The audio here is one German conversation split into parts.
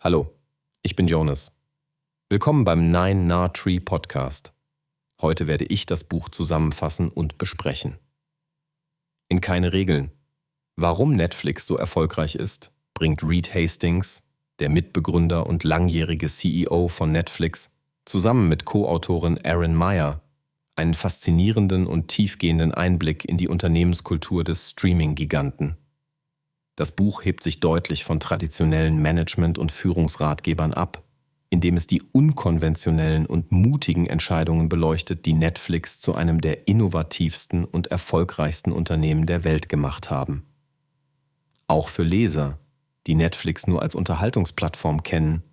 Hallo, ich bin Jonas. Willkommen beim Nine Nah Tree Podcast. Heute werde ich das Buch zusammenfassen und besprechen. In keine Regeln. Warum Netflix so erfolgreich ist, bringt Reed Hastings, der Mitbegründer und langjährige CEO von Netflix, zusammen mit Co-Autorin Erin Meyer einen faszinierenden und tiefgehenden Einblick in die Unternehmenskultur des Streaming-Giganten. Das Buch hebt sich deutlich von traditionellen Management- und Führungsratgebern ab, indem es die unkonventionellen und mutigen Entscheidungen beleuchtet, die Netflix zu einem der innovativsten und erfolgreichsten Unternehmen der Welt gemacht haben. Auch für Leser, die Netflix nur als Unterhaltungsplattform kennen,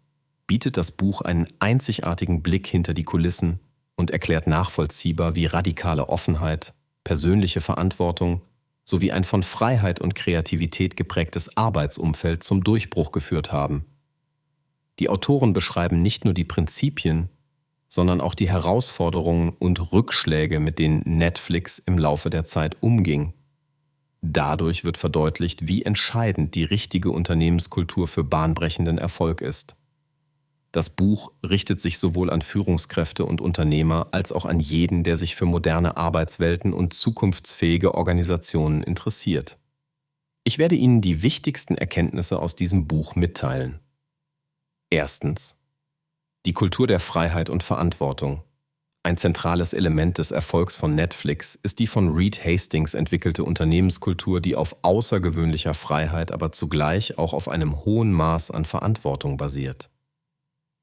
bietet das Buch einen einzigartigen Blick hinter die Kulissen und erklärt nachvollziehbar, wie radikale Offenheit, persönliche Verantwortung sowie ein von Freiheit und Kreativität geprägtes Arbeitsumfeld zum Durchbruch geführt haben. Die Autoren beschreiben nicht nur die Prinzipien, sondern auch die Herausforderungen und Rückschläge, mit denen Netflix im Laufe der Zeit umging. Dadurch wird verdeutlicht, wie entscheidend die richtige Unternehmenskultur für bahnbrechenden Erfolg ist. Das Buch richtet sich sowohl an Führungskräfte und Unternehmer als auch an jeden, der sich für moderne Arbeitswelten und zukunftsfähige Organisationen interessiert. Ich werde Ihnen die wichtigsten Erkenntnisse aus diesem Buch mitteilen. Erstens. Die Kultur der Freiheit und Verantwortung. Ein zentrales Element des Erfolgs von Netflix ist die von Reed Hastings entwickelte Unternehmenskultur, die auf außergewöhnlicher Freiheit, aber zugleich auch auf einem hohen Maß an Verantwortung basiert.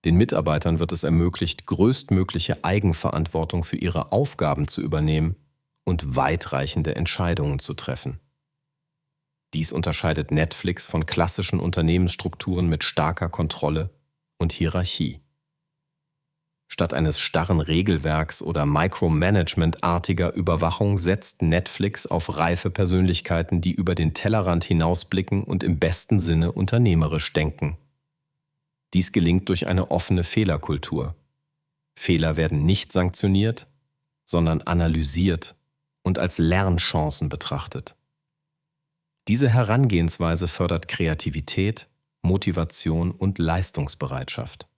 Den Mitarbeitern wird es ermöglicht, größtmögliche Eigenverantwortung für ihre Aufgaben zu übernehmen und weitreichende Entscheidungen zu treffen. Dies unterscheidet Netflix von klassischen Unternehmensstrukturen mit starker Kontrolle und Hierarchie. Statt eines starren Regelwerks oder Micromanagement-artiger Überwachung setzt Netflix auf reife Persönlichkeiten, die über den Tellerrand hinausblicken und im besten Sinne unternehmerisch denken. Dies gelingt durch eine offene Fehlerkultur. Fehler werden nicht sanktioniert, sondern analysiert und als Lernchancen betrachtet. Diese Herangehensweise fördert Kreativität, Motivation und Leistungsbereitschaft.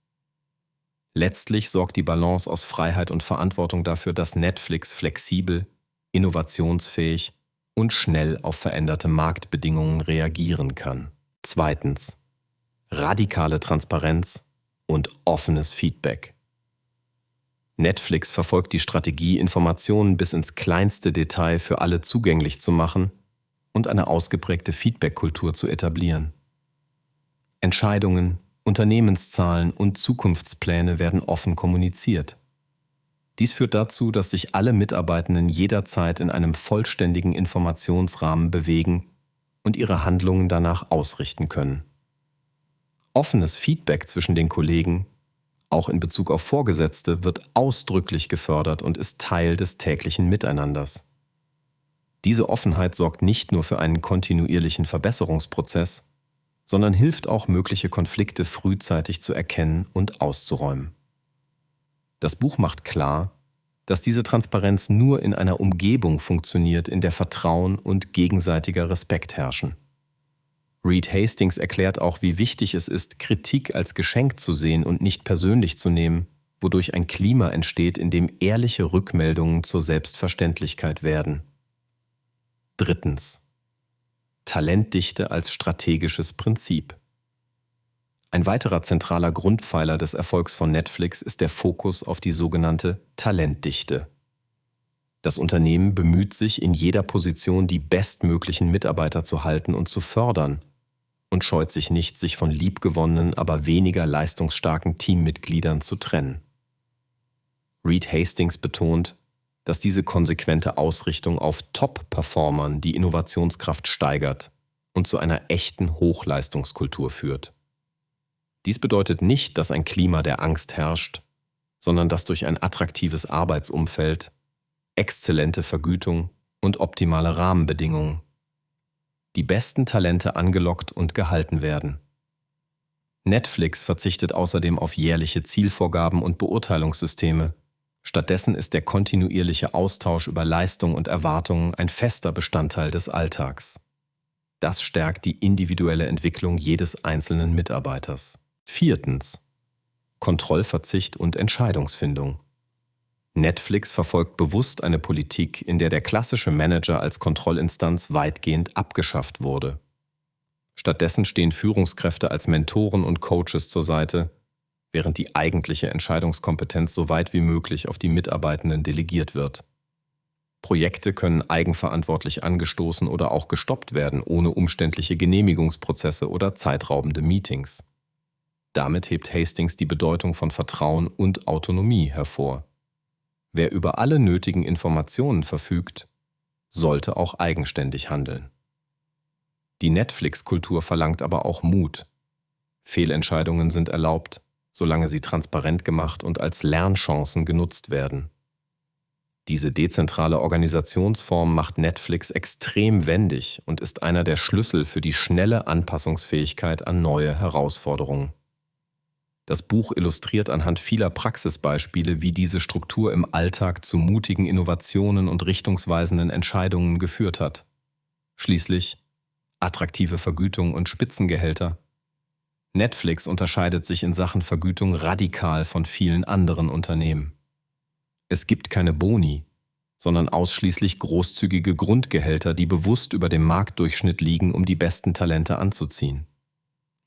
Letztlich sorgt die Balance aus Freiheit und Verantwortung dafür, dass Netflix flexibel, innovationsfähig und schnell auf veränderte Marktbedingungen reagieren kann. Zweitens. Radikale Transparenz und offenes Feedback. Netflix verfolgt die Strategie, Informationen bis ins kleinste Detail für alle zugänglich zu machen und eine ausgeprägte Feedback-Kultur zu etablieren. Entscheidungen, Unternehmenszahlen und Zukunftspläne werden offen kommuniziert. Dies führt dazu, dass sich alle Mitarbeitenden jederzeit in einem vollständigen Informationsrahmen bewegen und ihre Handlungen danach ausrichten können. Offenes Feedback zwischen den Kollegen, auch in Bezug auf Vorgesetzte, wird ausdrücklich gefördert und ist Teil des täglichen Miteinanders. Diese Offenheit sorgt nicht nur für einen kontinuierlichen Verbesserungsprozess, sondern hilft auch, mögliche Konflikte frühzeitig zu erkennen und auszuräumen. Das Buch macht klar, dass diese Transparenz nur in einer Umgebung funktioniert, in der Vertrauen und gegenseitiger Respekt herrschen. Reed Hastings erklärt auch, wie wichtig es ist, Kritik als Geschenk zu sehen und nicht persönlich zu nehmen, wodurch ein Klima entsteht, in dem ehrliche Rückmeldungen zur Selbstverständlichkeit werden. Drittens. Talentdichte als strategisches Prinzip. Ein weiterer zentraler Grundpfeiler des Erfolgs von Netflix ist der Fokus auf die sogenannte Talentdichte. Das Unternehmen bemüht sich, in jeder Position die bestmöglichen Mitarbeiter zu halten und zu fördern und scheut sich nicht, sich von liebgewonnenen, aber weniger leistungsstarken Teammitgliedern zu trennen. Reed Hastings betont, dass diese konsequente Ausrichtung auf Top-Performern die Innovationskraft steigert und zu einer echten Hochleistungskultur führt. Dies bedeutet nicht, dass ein Klima der Angst herrscht, sondern dass durch ein attraktives Arbeitsumfeld, exzellente Vergütung und optimale Rahmenbedingungen die besten Talente angelockt und gehalten werden. Netflix verzichtet außerdem auf jährliche Zielvorgaben und Beurteilungssysteme. Stattdessen ist der kontinuierliche Austausch über Leistung und Erwartungen ein fester Bestandteil des Alltags. Das stärkt die individuelle Entwicklung jedes einzelnen Mitarbeiters. Viertens. Kontrollverzicht und Entscheidungsfindung. Netflix verfolgt bewusst eine Politik, in der der klassische Manager als Kontrollinstanz weitgehend abgeschafft wurde. Stattdessen stehen Führungskräfte als Mentoren und Coaches zur Seite, während die eigentliche Entscheidungskompetenz so weit wie möglich auf die Mitarbeitenden delegiert wird. Projekte können eigenverantwortlich angestoßen oder auch gestoppt werden, ohne umständliche Genehmigungsprozesse oder zeitraubende Meetings. Damit hebt Hastings die Bedeutung von Vertrauen und Autonomie hervor. Wer über alle nötigen Informationen verfügt, sollte auch eigenständig handeln. Die Netflix-Kultur verlangt aber auch Mut. Fehlentscheidungen sind erlaubt, solange sie transparent gemacht und als Lernchancen genutzt werden. Diese dezentrale Organisationsform macht Netflix extrem wendig und ist einer der Schlüssel für die schnelle Anpassungsfähigkeit an neue Herausforderungen. Das Buch illustriert anhand vieler Praxisbeispiele, wie diese Struktur im Alltag zu mutigen Innovationen und richtungsweisenden Entscheidungen geführt hat. Schließlich attraktive Vergütung und Spitzengehälter. Netflix unterscheidet sich in Sachen Vergütung radikal von vielen anderen Unternehmen. Es gibt keine Boni, sondern ausschließlich großzügige Grundgehälter, die bewusst über dem Marktdurchschnitt liegen, um die besten Talente anzuziehen.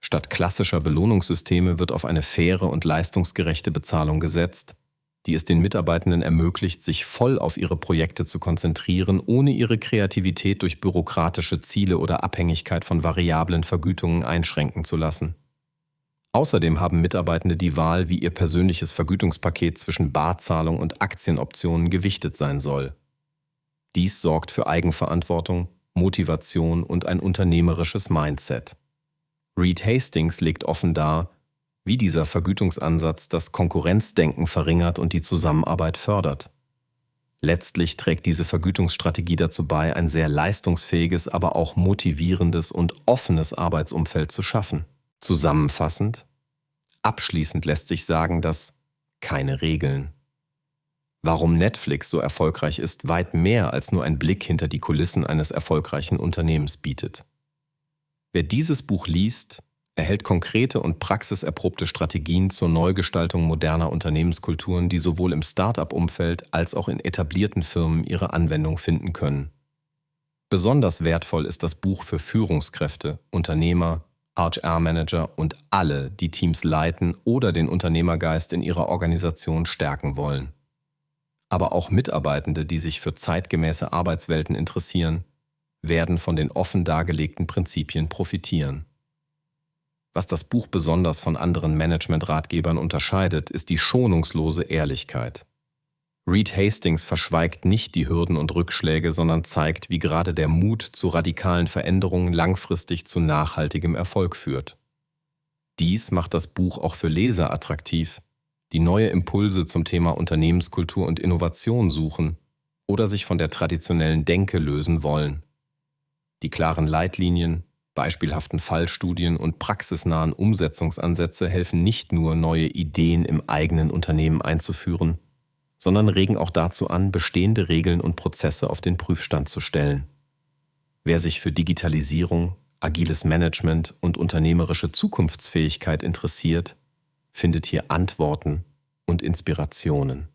Statt klassischer Belohnungssysteme wird auf eine faire und leistungsgerechte Bezahlung gesetzt, die es den Mitarbeitenden ermöglicht, sich voll auf ihre Projekte zu konzentrieren, ohne ihre Kreativität durch bürokratische Ziele oder Abhängigkeit von variablen Vergütungen einschränken zu lassen. Außerdem haben Mitarbeitende die Wahl, wie ihr persönliches Vergütungspaket zwischen Barzahlung und Aktienoptionen gewichtet sein soll. Dies sorgt für Eigenverantwortung, Motivation und ein unternehmerisches Mindset. Reed Hastings legt offen dar, wie dieser Vergütungsansatz das Konkurrenzdenken verringert und die Zusammenarbeit fördert. Letztlich trägt diese Vergütungsstrategie dazu bei, ein sehr leistungsfähiges, aber auch motivierendes und offenes Arbeitsumfeld zu schaffen. Zusammenfassend, abschließend lässt sich sagen, dass keine Regeln. Warum Netflix so erfolgreich ist, weit mehr als nur ein Blick hinter die Kulissen eines erfolgreichen Unternehmens bietet. Wer dieses Buch liest, erhält konkrete und praxiserprobte Strategien zur Neugestaltung moderner Unternehmenskulturen, die sowohl im Start-up-Umfeld als auch in etablierten Firmen ihre Anwendung finden können. Besonders wertvoll ist das Buch für Führungskräfte, Unternehmer, HR-Manager und alle, die Teams leiten oder den Unternehmergeist in ihrer Organisation stärken wollen. Aber auch Mitarbeitende, die sich für zeitgemäße Arbeitswelten interessieren, werden von den offen dargelegten Prinzipien profitieren. Was das Buch besonders von anderen Management-Ratgebern unterscheidet, ist die schonungslose Ehrlichkeit. Reed Hastings verschweigt nicht die Hürden und Rückschläge, sondern zeigt, wie gerade der Mut zu radikalen Veränderungen langfristig zu nachhaltigem Erfolg führt. Dies macht das Buch auch für Leser attraktiv, die neue Impulse zum Thema Unternehmenskultur und Innovation suchen oder sich von der traditionellen Denke lösen wollen. Die klaren Leitlinien, beispielhaften Fallstudien und praxisnahen Umsetzungsansätze helfen nicht nur, neue Ideen im eigenen Unternehmen einzuführen, sondern regen auch dazu an, bestehende Regeln und Prozesse auf den Prüfstand zu stellen. Wer sich für Digitalisierung, agiles Management und unternehmerische Zukunftsfähigkeit interessiert, findet hier Antworten und Inspirationen.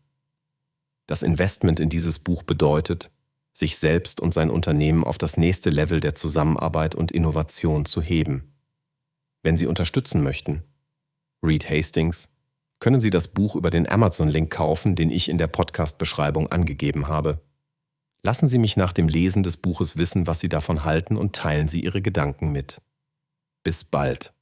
Das Investment in dieses Buch bedeutet, sich selbst und sein Unternehmen auf das nächste Level der Zusammenarbeit und Innovation zu heben. Wenn Sie unterstützen möchten, Reed Hastings, können Sie das Buch über den Amazon-Link kaufen, den ich in der Podcast-Beschreibung angegeben habe. Lassen Sie mich nach dem Lesen des Buches wissen, was Sie davon halten und teilen Sie Ihre Gedanken mit. Bis bald.